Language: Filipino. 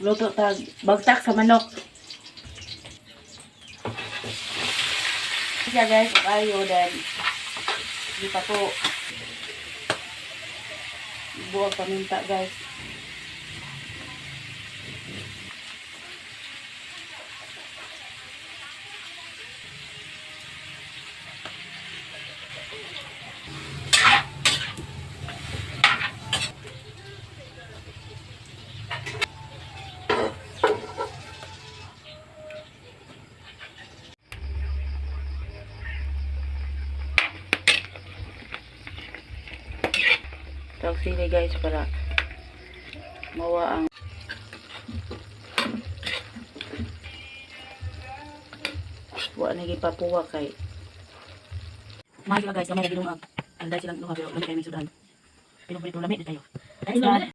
Luto tag bagtak sa manok. Siya guys, kayo then di pa po buwag paminta guys. Tawag sili guys para mawa ang wa nagi papuwa kay Mahal sila guys, kamay na ginungag. Anday silang luha pero lagi kayo may sudan. Pinupulito lamit na tayo.